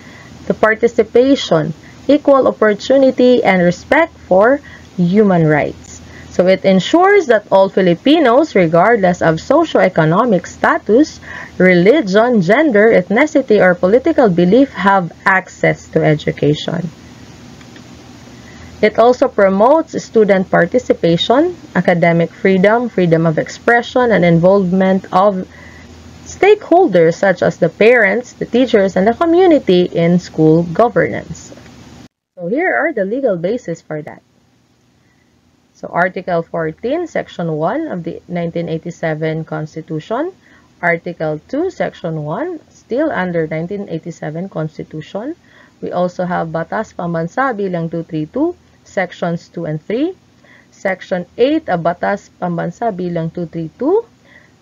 A: the participation, equal opportunity, and respect for human rights. So it ensures that all Filipinos, regardless of socioeconomic status, religion, gender, ethnicity, or political belief, have access to education. It also promotes student participation, academic freedom, freedom of expression, and involvement of stakeholders such as the parents, the teachers, and the community in school governance. So here are the legal basis for that. So Article 14, Section 1 of the 1987 Constitution, Article 2, Section 1, still under 1987 Constitution. We also have Batas Pambansa bilang 232, Sections 2 and 3, Section 8 of Batas Pambansa Bilang 232,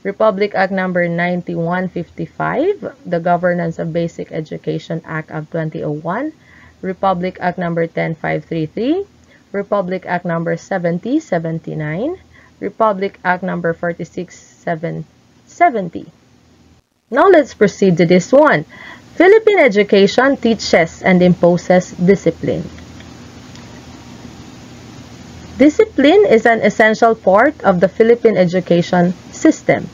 A: Republic Act Number 9155, the Governance of Basic Education Act of 2001, Republic Act Number 10533, Republic Act Number 7079, Republic Act Number 46770. Now let's proceed to this one. Philippine education teaches and imposes discipline. Discipline is an essential part of the Philippine education system.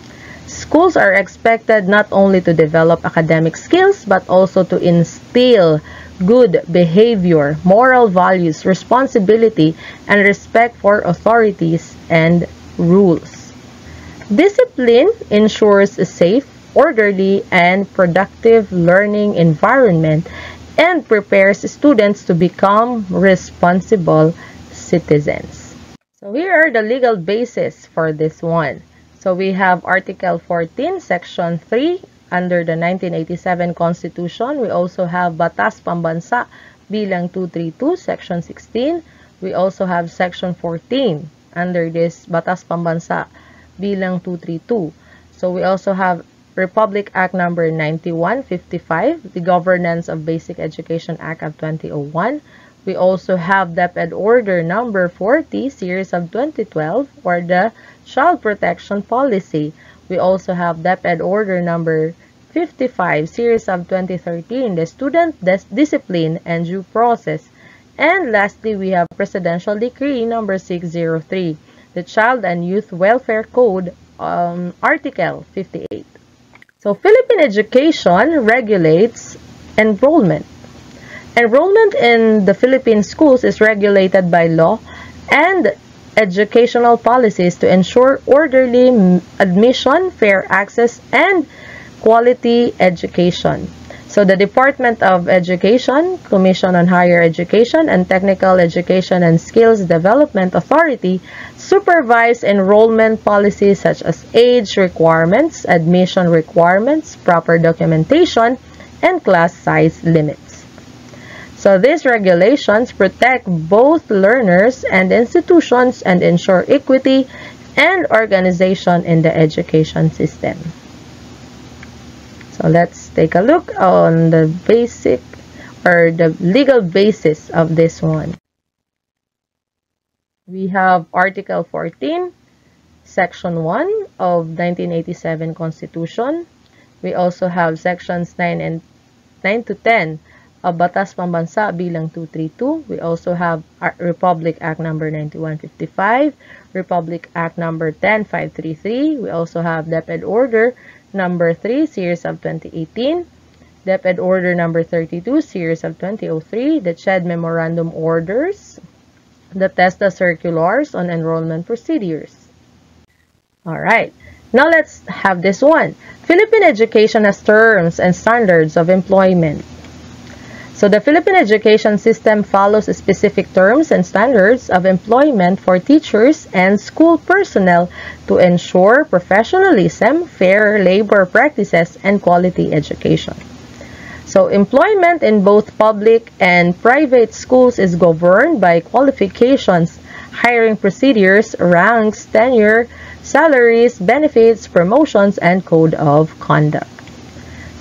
A: Schools are expected not only to develop academic skills but also to instill good behavior, moral values, responsibility, and respect for authorities and rules. Discipline ensures a safe, orderly, and productive learning environment and prepares students to become responsible citizens. So here are the legal basis for this one. So we have Article 14, Section 3 under the 1987 Constitution. We also have Batas Pambansa Bilang 232, Section 16. We also have Section 14 under this Batas Pambansa Bilang 232. So we also have Republic Act Number 9155, the Governance of Basic Education Act of 2001. We also have DepEd Order Number 40, Series of 2012, or the Child Protection Policy. We also have DepEd Order Number 55, Series of 2013, the Student Discipline and Due Process. And lastly, we have Presidential Decree Number 603, the Child and Youth Welfare Code, Article 58. So, Philippine education regulates enrollment. Enrollment in the Philippine schools is regulated by law and educational policies to ensure orderly admission, fair access, and quality education. So, the Department of Education, Commission on Higher Education, and Technical Education and Skills Development Authority supervise enrollment policies such as age requirements, admission requirements, proper documentation, and class size limits. So these regulations protect both learners and institutions and ensure equity and organization in the education system. So let's take a look on the basic or the legal basis of this one. We have Article 14, Section 1 of 1987 Constitution. We also have Sections 9 to 10 of Batas Pambansa Bilang 232. We also have Republic Act Number 9155, Republic Act Number 10533. We also have DepEd Order Number 3, Series of 2018, DepEd Order Number 32, Series of 2003, the CHED Memorandum Orders, the TESDA Circulars on Enrollment Procedures. Alright, now let's have this one. Philippine education has terms and standards of employment. So the Philippine education system follows specific terms and standards of employment for teachers and school personnel to ensure professionalism, fair labor practices, and quality education. So employment in both public and private schools is governed by qualifications, hiring procedures, ranks, tenure, salaries, benefits, promotions, and code of conduct.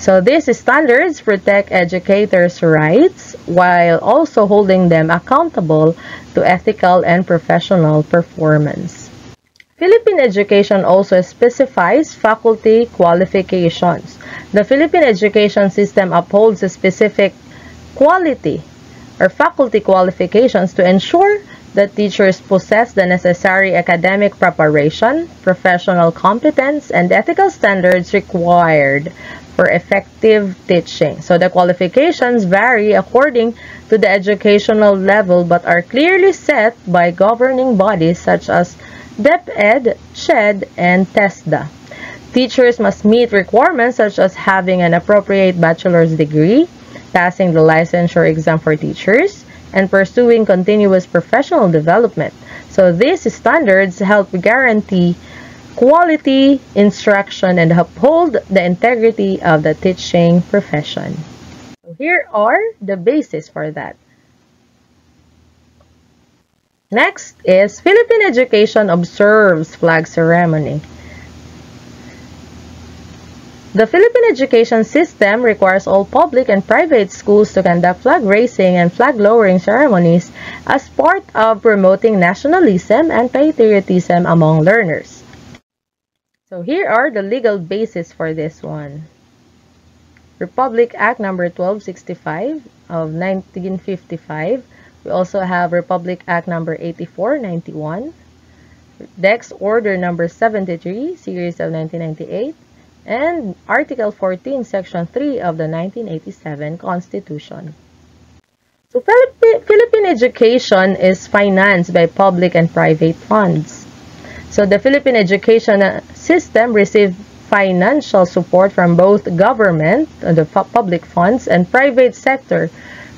A: So these standards protect educators' rights while also holding them accountable to ethical and professional performance. Philippine education also specifies faculty qualifications. The Philippine education system upholds a specific quality or faculty qualifications to ensure that teachers possess the necessary academic preparation, professional competence, and ethical standards required for effective teaching. So the qualifications vary according to the educational level but are clearly set by governing bodies such as DepEd, CHED, and TESDA. Teachers must meet requirements such as having an appropriate bachelor's degree, passing the licensure exam for teachers, and pursuing continuous professional development. So these standards help guarantee quality instruction and uphold the integrity of the teaching profession. So here are the basis for that. Next is Philippine education observes flag ceremony. The Philippine education system requires all public and private schools to conduct flag raising and flag lowering ceremonies as part of promoting nationalism and patriotism among learners. So here are the legal basis for this one. Republic Act number 1265 of 1955. We also have Republic Act number 8491, Dex Order number 73, series of 1998, and Article 14, Section 3 of the 1987 Constitution. So Philippine education is financed by public and private funds. So the Philippine education system receives financial support from both government, the public funds, and private sector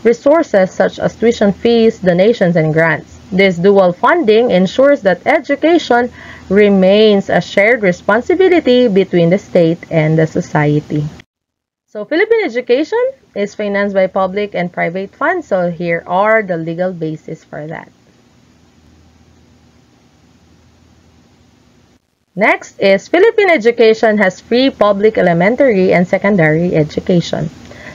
A: resources such as tuition fees, donations, and grants. This dual funding ensures that education remains a shared responsibility between the state and the society. So Philippine education is financed by public and private funds. So here are the legal basis for that. Next is Philippine education has free public elementary and secondary education.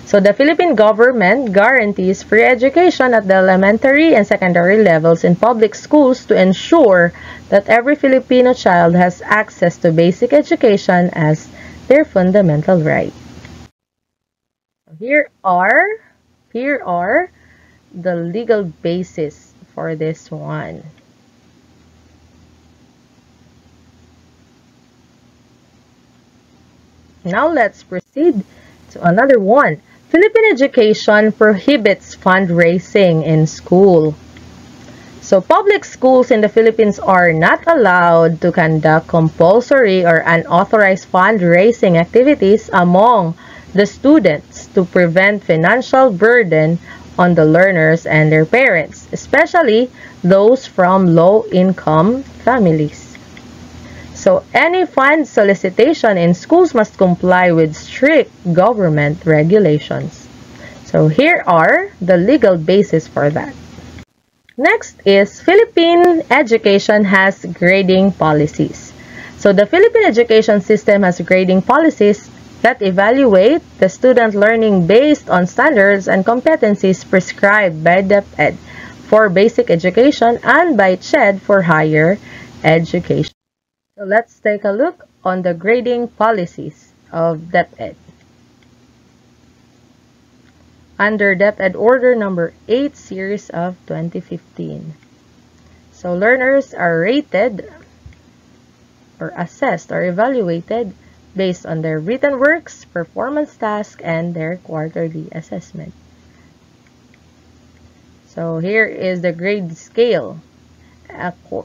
A: So the Philippine government guarantees free education at the elementary and secondary levels in public schools to ensure that every Filipino child has access to basic education as their fundamental right. Here are the legal basis for this one. Now let's proceed to another one. Philippine education prohibits fundraising in school. So public schools in the Philippines are not allowed to conduct compulsory or unauthorized fundraising activities among the students to prevent financial burden on the learners and their parents, especially those from low-income families. So any fund solicitation in schools must comply with strict government regulations. So here are the legal basis for that. Next is Philippine education has grading policies. So the Philippine education system has grading policies that evaluate the student learning based on standards and competencies prescribed by DepEd for basic education and by CHED for higher education. So let's take a look on the grading policies of DepEd. Under DepEd Order number 8, series of 2015. So learners are rated or assessed or evaluated based on their written works, performance tasks, and their quarterly assessment. So here is the grade scale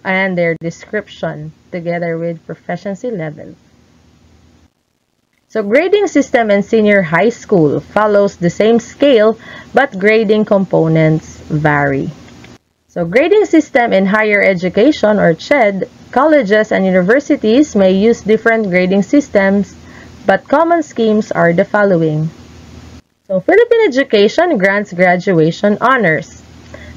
A: and their description together with proficiency level. So grading system in senior high school follows the same scale, but grading components vary. So grading system in higher education or CHED, colleges and universities may use different grading systems, but common schemes are the following. So Philippine education grants graduation honors.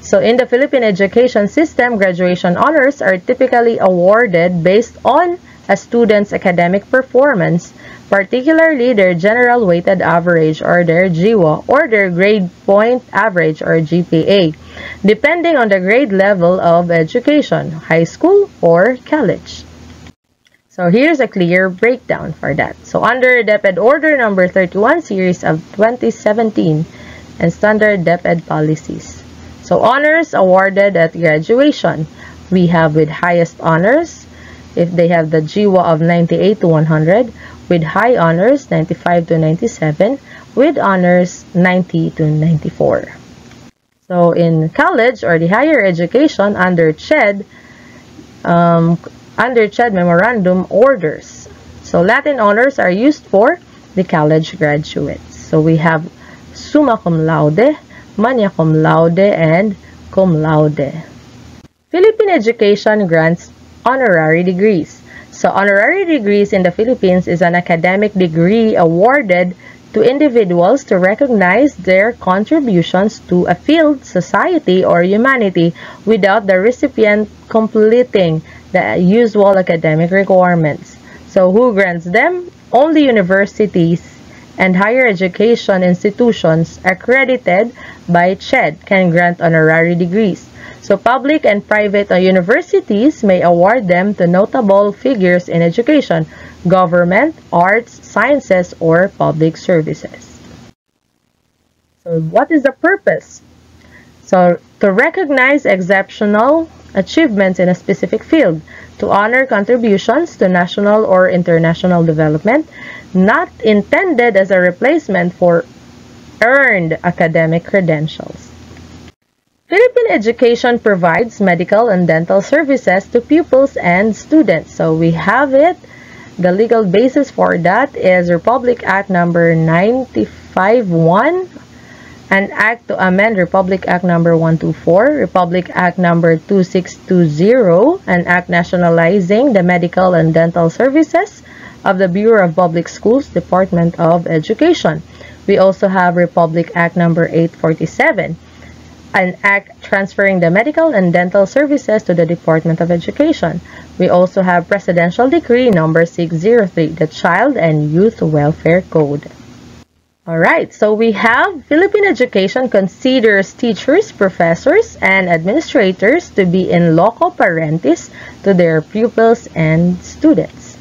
A: So in the Philippine education system, graduation honors are typically awarded based on a student's academic performance, particularly their general weighted average or their GWA or their grade point average or GPA, depending on the grade level of education, high school or college. So here's a clear breakdown for that. So under DepEd Order number 31, series of 2017 and standard DepEd policies. So honors awarded at graduation, we have with highest honors, if they have the GWA of 98 to 100, with high honors 95 to 97, with honors 90 to 94. So in college or the higher education under CHED memorandum orders. So Latin honors are used for the college graduates. So we have summa cum laude, magna cum laude, and cum laude. Philippine education grants honorary degrees. So honorary degrees in the Philippines is an academic degree awarded to individuals to recognize their contributions to a field, society, or humanity without the recipient completing the usual academic requirements. So who grants them? Only universities and higher education institutions accredited by CHED can grant honorary degrees. So public and private universities may award them to notable figures in education, government, arts, sciences, or public services. So what is the purpose? So to recognize exceptional achievements in a specific field, to honor contributions to national or international development, not intended as a replacement for earned academic credentials. Philippine education provides medical and dental services to pupils and students. So we have it. The legal basis for that is Republic Act number 95-1, an act to amend Republic Act number 124, Republic Act number 2620, an act nationalizing the medical and dental services of the Bureau of Public Schools, Department of Education. We also have Republic Act number 847, an act transferring the medical and dental services to the Department of Education. We also have Presidential Decree number 603, the Child and Youth Welfare Code. Alright, so we have Philippine education considers teachers, professors, and administrators to be in loco parentis to their pupils and students.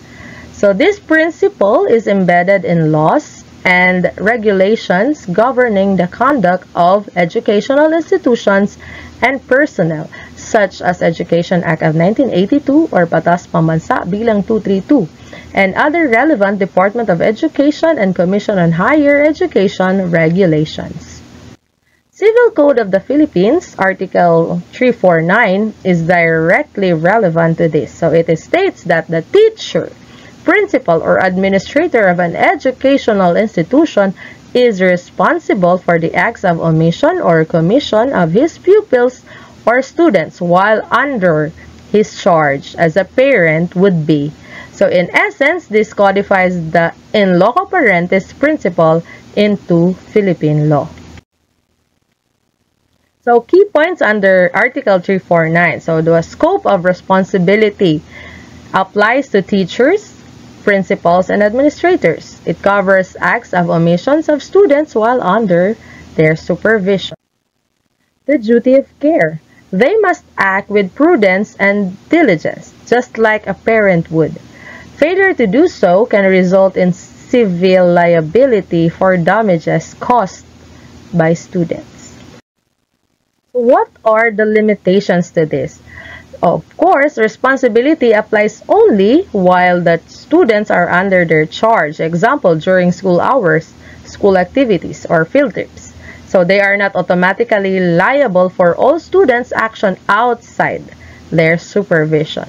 A: So this principle is embedded in laws and regulations governing the conduct of educational institutions and personnel, such as Education Act of 1982 or Batas Pambansa Bilang 232, and other relevant Department of Education and Commission on Higher Education regulations. Civil Code of the Philippines, Article 349, is directly relevant to this. So it states that the teacher, principal, or administrator of an educational institution is responsible for the acts of omission or commission of his pupils or students while under his charge as a parent would be. So in essence, this codifies the in loco parentis principle into Philippine law. So key points under Article 349. So the scope of responsibility applies to teachers, principals, and administrators. It covers acts of omissions of students while under their supervision. The duty of care. They must act with prudence and diligence, just like a parent would. Failure to do so can result in civil liability for damages caused by students. What are the limitations to this? Of course, responsibility applies only while the students are under their charge. Example, during school hours, school activities, or field trips. So they are not automatically liable for all students' action outside their supervision.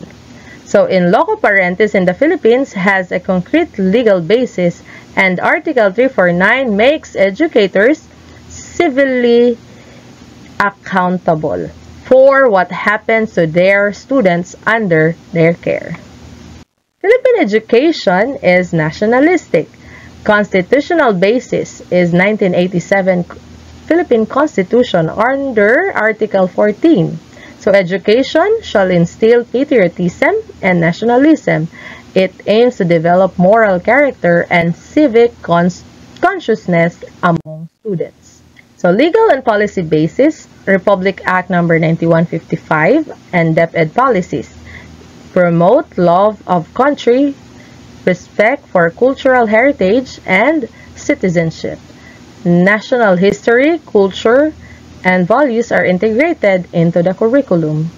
A: So in loco parentis in the Philippines has a concrete legal basis, and Article 349 makes educators civilly accountable for what happens to their students under their care. Philippine education is nationalistic. Constitutional basis is 1987 Philippine Constitution under Article 14. So education shall instill patriotism and nationalism. It aims to develop moral character and civic consciousness among students. So legal and policy basis, Republic Act number 9155 and DepEd policies promote love of country, respect for cultural heritage and citizenship. National history, culture, and values are integrated into the curriculum.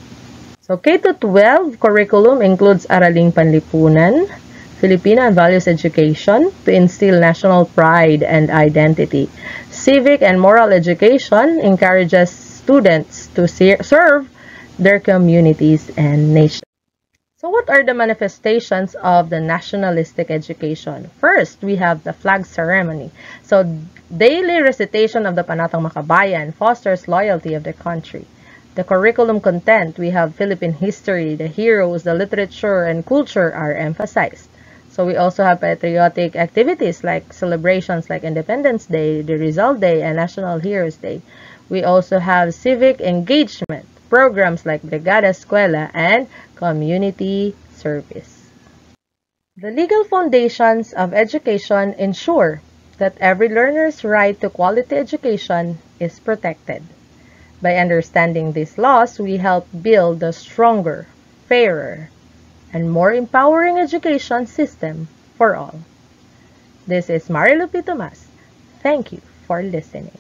A: So K-12 curriculum includes Araling Panlipunan, Filipino and Values Education to instill national pride and identity. Civic and moral education encourages students to serve their communities and nation. So what are the manifestations of the nationalistic education? First, we have the flag ceremony. So daily recitation of the Panatang Makabayan fosters loyalty of the country. The curriculum content, we have Philippine history, the heroes, the literature, and culture are emphasized. So we also have patriotic activities like celebrations like Independence Day, the Rizal Day, and National Heroes Day. We also have civic engagement programs like Brigada Escuela and community service. The legal foundations of education ensure that every learner's right to quality education is protected. By understanding these laws, we help build a stronger, fairer, and more empowering education system for all. This is Marilupi Tomas. Thank you for listening.